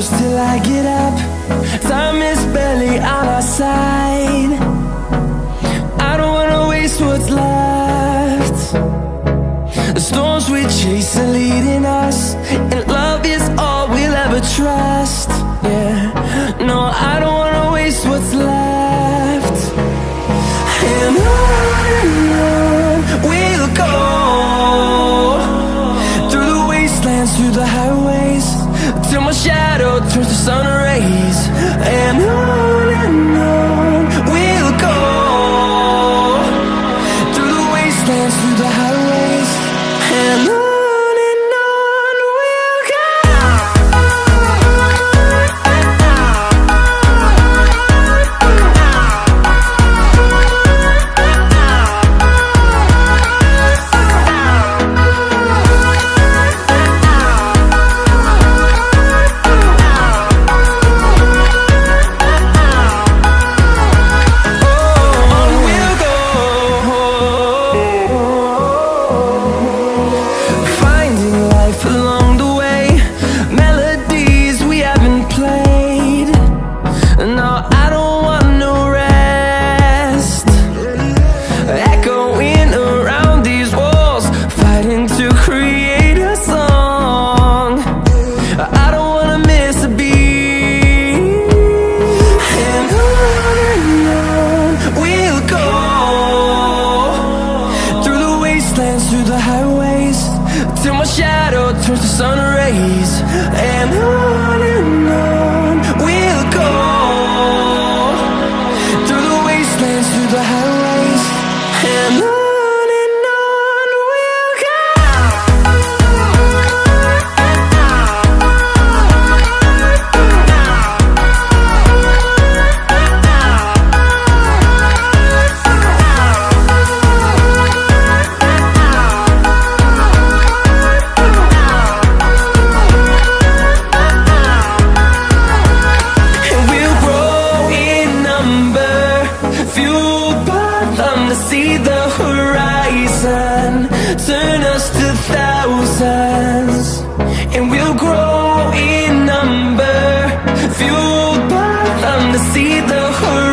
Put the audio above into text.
close till I get up. Time is barely on our side. I don't wanna waste what's left. The storms we chase are leading us, and love is all we'll ever trust. Yeah, no, I don't wanna waste what's left. And on we'll go, through the wastelands, through the highways, till my shadow turns to sun rays. And on we'll go, through the wastelands, through the highways, and on we'll go. Through the highways, till my shadow turns to sun rays. And on we'll go, through the wastelands, through the highways, and on we'll go. To see the horizon turn us to thousands, and we'll grow in number, fueled by them to see the horizon.